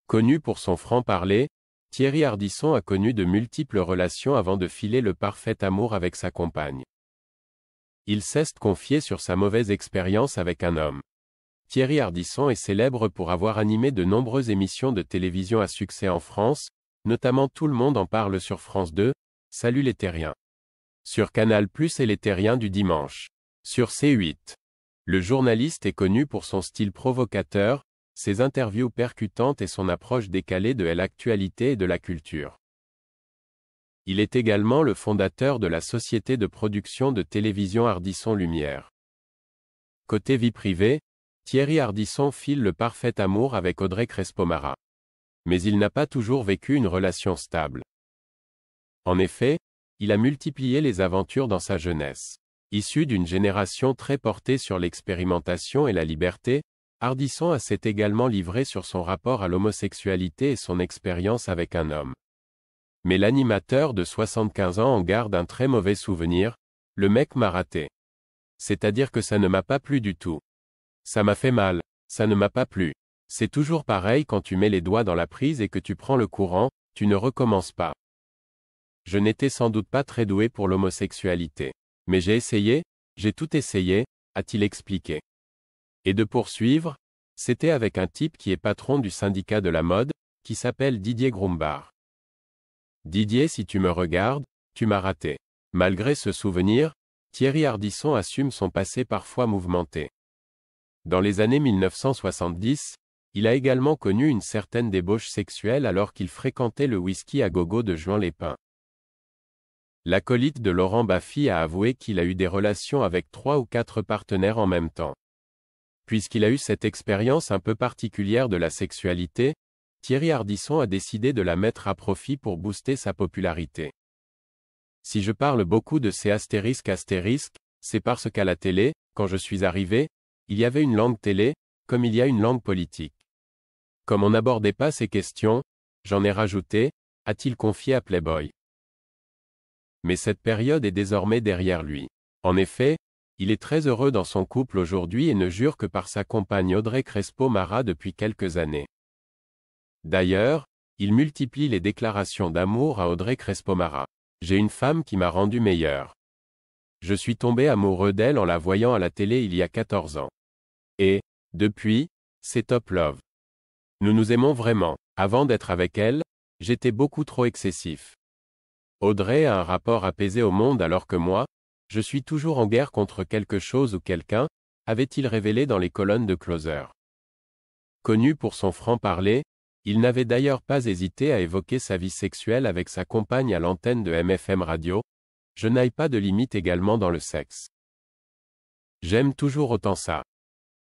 Connu pour son franc-parler, Thierry Ardisson a connu de multiples relations avant de filer le parfait amour avec sa compagne. Il s'est confié sur sa mauvaise expérience avec un homme. Thierry Ardisson est célèbre pour avoir animé de nombreuses émissions de télévision à succès en France, notamment Tout le monde en parle sur France 2, Salut les terriens. Sur Canal+ et les terriens du dimanche. Sur C8. Le journaliste est connu pour son style provocateur, ses interviews percutantes et son approche décalée de l'actualité et de la culture. Il est également le fondateur de la société de production de télévision Ardisson Lumière. Côté vie privée, Thierry Ardisson file le parfait amour avec Audrey Crespo-Mara. Mais il n'a pas toujours vécu une relation stable. En effet, il a multiplié les aventures dans sa jeunesse. Issu d'une génération très portée sur l'expérimentation et la liberté, Ardisson s'est également livré sur son rapport à l'homosexualité et son expérience avec un homme. Mais l'animateur de 75 ans en garde un très mauvais souvenir, le mec m'a raté. C'est-à-dire que ça ne m'a pas plu du tout. Ça m'a fait mal, ça ne m'a pas plu. C'est toujours pareil quand tu mets les doigts dans la prise et que tu prends le courant, tu ne recommences pas. Je n'étais sans doute pas très doué pour l'homosexualité. Mais j'ai tout essayé, a-t-il expliqué. Et de poursuivre, c'était avec un type qui est patron du syndicat de la mode, qui s'appelle Didier Grumbach. Didier, si tu me regardes, tu m'as raté. Malgré ce souvenir, Thierry Ardisson assume son passé parfois mouvementé. Dans les années 1970, il a également connu une certaine débauche sexuelle alors qu'il fréquentait le whisky à gogo de Juan Lépin. L'acolyte de Laurent Baffy a avoué qu'il a eu des relations avec 3 ou 4 partenaires en même temps. Puisqu'il a eu cette expérience un peu particulière de la sexualité, Thierry Ardisson a décidé de la mettre à profit pour booster sa popularité. Si je parle beaucoup de ces astérisques, c'est parce qu'à la télé, quand je suis arrivé, il y avait une langue télé, comme il y a une langue politique. Comme on n'abordait pas ces questions, j'en ai rajouté, a-t-il confié à Playboy. Mais cette période est désormais derrière lui. En effet, il est très heureux dans son couple aujourd'hui et ne jure que par sa compagne Audrey Crespo-Mara depuis quelques années. D'ailleurs, il multiplie les déclarations d'amour à Audrey Crespo-Mara. J'ai une femme qui m'a rendu meilleur. Je suis tombé amoureux d'elle en la voyant à la télé il y a 14 ans. Et, depuis, c'est top love. Nous nous aimons vraiment. Avant d'être avec elle, j'étais beaucoup trop excessif. Audrey a un rapport apaisé au monde alors que moi, je suis toujours en guerre contre quelque chose ou quelqu'un, avait-il révélé dans les colonnes de Closer. Connu pour son franc-parler, il n'avait d'ailleurs pas hésité à évoquer sa vie sexuelle avec sa compagne à l'antenne de MFM Radio. Je n'aille pas de limite également dans le sexe. J'aime toujours autant ça.